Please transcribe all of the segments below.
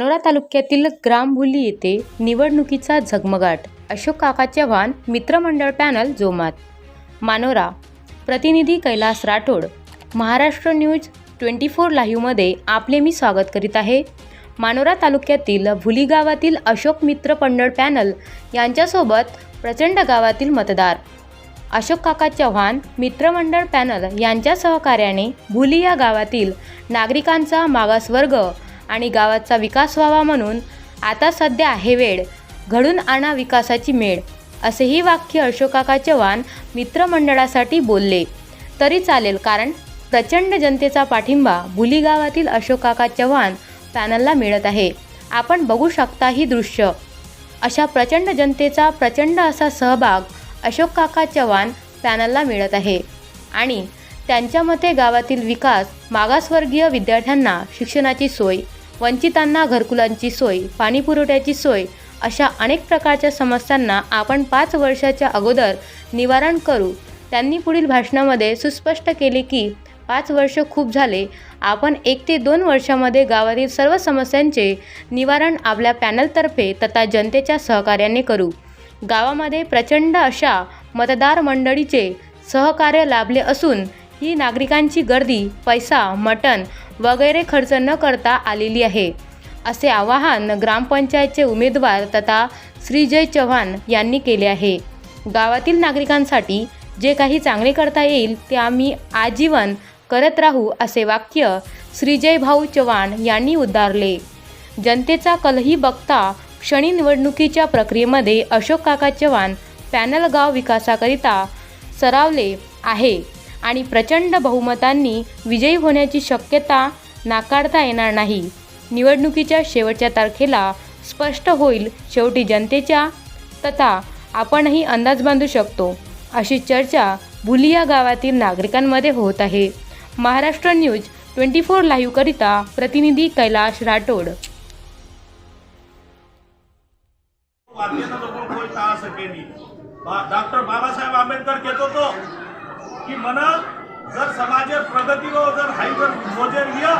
मानोरा तालुक्यातील ग्रामभुली येथे निवडणुकीचा झगमगाट. अशोक काका चव्हाण मित्रमंडळ पॅनल जोमात. मानोरा प्रतिनिधी कैलास राठोड. महाराष्ट्र न्यूज 24 लाईव्हमध्ये आपले मी स्वागत करीत आहे. मानोरा तालुक्यातील भुली गावातील अशोक मित्रमंडळ पॅनल यांच्यासोबत प्रचंड गावातील मतदार. अशोक काका चव्हाण मित्रमंडळ पॅनल यांच्या सहकार्याने भुली या गावातील नागरिकांचा मागासवर्ग आणि गावाचा विकास व्हावा म्हणून आता सध्या आहे वेळ, घडून आणा विकासाची मेळ, असेही वाक्य अशोक काका चव्हाण मित्रमंडळासाठी बोलले तरी चालेल, कारण प्रचंड जनतेचा पाठिंबा भुली गावातील अशोक काका चव्हाण पॅनलला मिळत आहे. आपण बघू शकता ही दृश्य. अशा प्रचंड जनतेचा प्रचंड असा सहभाग अशोक काका चव्हाण पॅनलला मिळत आहे आणि त्यांच्या मते गावातील विकास, मागासवर्गीय विद्यार्थ्यांना शिक्षणाची सोय, वंचितांना घरकुलांची सोय, पाणी पुरवठ्याची सोय अशा अनेक प्रकारच्या समस्यांना आपण 5 वर्षाच्या अगोदर निवारण करू. त्यांनी पुढील भाषणामध्ये सुस्पष्ट केले की 5 वर्ष खूप झाले, आपण 1 ते 2 वर्षामध्ये गावातील सर्व समस्यांचे निवारण आपल्या पॅनलतर्फे तथा जनतेच्या सहकार्याने करू. गावामध्ये प्रचंड अशा मतदार मंडळीचे सहकार्य लाभले असून ही नागरिकांची गर्दी पैसा, मटण वगैरे खर्च न करता आलेली आहे, असे आवाहन ग्रामपंचायतचे उमेदवार तथा श्रीजय चव्हाण यांनी केले आहे. गावातील नागरिकांसाठी जे काही चांगले करता येईल ते आम्ही आजीवन करत राहू, असे वाक्य श्रीजय भाऊ चव्हाण यांनी उद्गारले. जनतेचा कलही बघता क्षणी निवडणुकीच्या प्रक्रियेमध्ये अशोक काका चव्हाण पॅनल गाव विकासाकरिता सरावले आहे आणि प्रचंड बहुमतांनी विजयी होण्याची शक्यता नाकारता येणार नाही. निवडणुकीच्या शेवटच्या तारखेला स्पष्ट होईल. शेवटी जनतेच्या तथा आपणही अंदाज बांधू शकतो, अशी चर्चा भुली या गावातील नागरिकांमध्ये होत आहे. महाराष्ट्र न्यूज 24 लाईव्हकरिता प्रतिनिधी कैलास राठोड. डॉक्टर बाबासाहेब आंबेडकर कहतो तो कि मना जर समाज प्रगति रो जर हाई जर मोजे लिया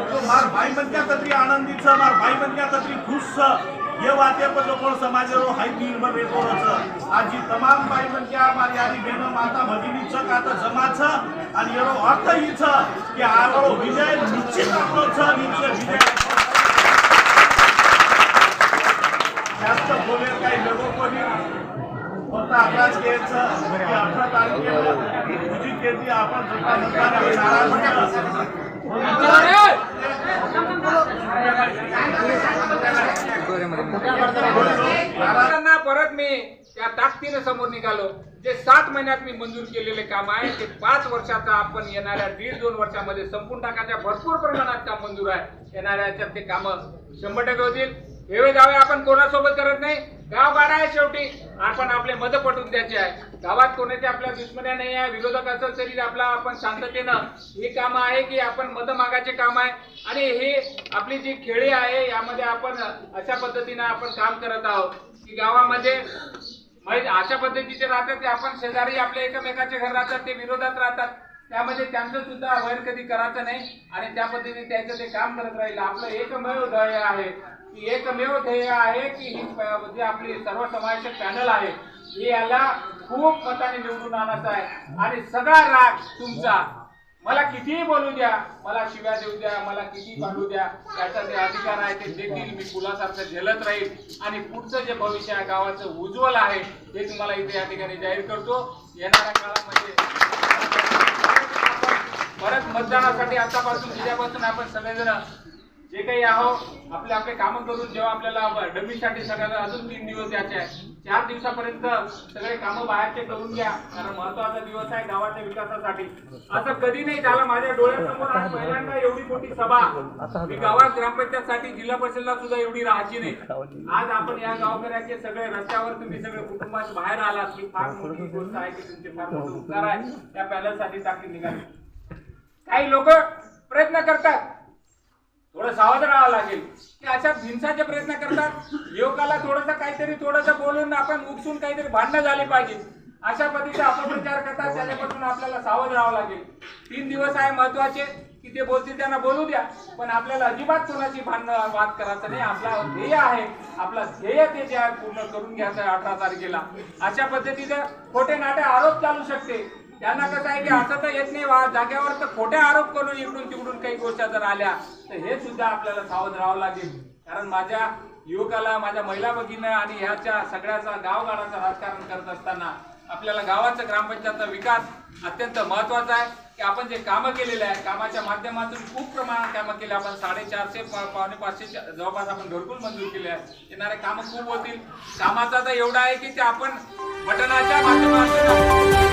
तो मार भाई मन क्या तत्री आनंदित छ, मार भाई मन क्या तत्री खुश छ, ये वाते पर जो कोण समाज रो हाई निर्भर रेतो छ. आजी तमाम भाई मन क्या मार यारी बहन माता भगिनी छ का त जमा छ आणि येरो अर्थ ही छ कि आरो विजय निश्चित आपलो छ. निश्चित विजय जास्त बोले काही लोगों को होता आपलाच घ्यायचं की 18 तारखेला तुझी केली आपण स्वतः मतदारांना परत मी त्या ताकदीने समोर निघालो. जे 7 महिन्यात मी मंजूर केलेले काम आहे ते 5 वर्षाचा आपण येणाऱ्या 1.5-2 वर्षामध्ये संपूर्ण टाकायच्या भरपूर प्रमाणात काम मंजूर आहे. येणाऱ्या याच्यात ते काम 100% होतील. हेवे दावे आपण कोणासोबत करत नाही. गाव गाडा आहे, शेवटी आपण आपले मत पटवून द्यायचे आहे. गावात कोणाचे आपल्या दुश्मन्या नाही आहे. विरोधक असेल तरी आपला आपण शांततेनं हे काम आहे की आपण मत मागायचे काम आहे आणि हे आपली जी खेळी आहे यामध्ये आपण अशा पद्धतीने आपण काम करत आहोत की गावामध्ये अशा पद्धतीचे राहतात की आपण शेजारी आपल्या एकमेकाचे घर राहतात, ते विरोधात राहतात, त्यामध्ये त्यांचं सुद्धा वैर कधी करायचं नाही आणि त्या पद्धतीने त्याचं ते काम करत राहील. आपलं एकमेव ध्येय आहे की ही जी आपली सर्वसमावेशक पॅनल आहे हे याला खूप मताने निवडून आणायचं आहे आणि सगळा राग तुमचा. मला कितीही बोलू द्या, मला शिव्या देऊ द्या, मला किती भांडू द्या, त्याचा जे अधिकार आहे ते देखील मी फुलासारखं झेलत राहील आणि पुढचं जे भविष्य आहे गावाचं उज्ज्वल आहे हे तुम्हाला इथे या ठिकाणी जाहीर करतो. येणाऱ्या काळामध्ये परत मतदानासाठी आतापासून उद्यापासून आपण सगळेजण जे काही आहो आपले आपले कामं करून, जेव्हा आपल्याला डमीसाठी सगळ्याला अजून 3 दिवस यायचे आहे, 4 दिवसापर्यंत सगळे कामं बाहेरचे करून घ्या, कारण महत्वाचा दिवस आहे गावाच्या विकासासाठी. असं कधी नाही झालं माझ्या डोळ्यासमोर. आज पहिल्यांदा एवढी मोठी सभा मी गावात ग्रामपंचायतसाठी, जिल्हा परिषदला सुद्धा एवढी राहायची नाही. आज आपण या गावकऱ्याचे सगळे रस्त्यावर तुम्ही सगळे कुटुंबात बाहेर आलात ही फार मोठी गोष्ट आहे की तुमचे फार मोठे उपकार आहे. त्या पॅनलसाठी ताकीद निघाली. काही लोक प्रयत्न करतात, थोडं सावध राहावं लागेल की अशा हिंसाचे प्रयत्न करतात. युवकाला थोडंसं काहीतरी थोडंसं बोलून आपण उपसून काहीतरी भांडणं झाली पाहिजे. अशा पद्धतीचा अपप्रचार करतात त्याच्यापासून आपल्याला सावध राहावं लागेल. 3 दिवस आहे महत्वाचे की ते बोलतील त्यांना बोलू द्या, पण आपल्याला अजिबात कोणाची भांडण वाद करायचं नाही. आपला ध्येय आहे, आपला ध्येय ते जे आहे पूर्ण करून घ्यायचं आहे 18 तारखेला. अशा पद्धतीचे खोटे नाटे आरोप चालू शकते. त्यांना कसं आहे की असं तर येत नाही जागेवर, तर खोटे आरोप करून इकडून तिकडून काही गोष्टी जर आल्या तर हे सुद्धा आपल्याला सावध राहावं लागेल. कारण माझ्या युवकाला, माझ्या महिला भगिनी आणि ह्याच्या सगळ्याचा गावगाडाचं राजकारण करत असताना आपल्याला गावाचा ग्रामपंचायतचा विकास अत्यंत महत्वाचा आहे. की आपण जे कामं केलेले आहे, कामाच्या माध्यमातून खूप प्रमाणात कामं केले. आपण 450 पावणे 500 जवळपास आपण घरकुल मंजूर केले आहे. येणारे कामं खूप होतील. कामाचा तर एवढा आहे की ते आपण बटनाच्या माध्यमातून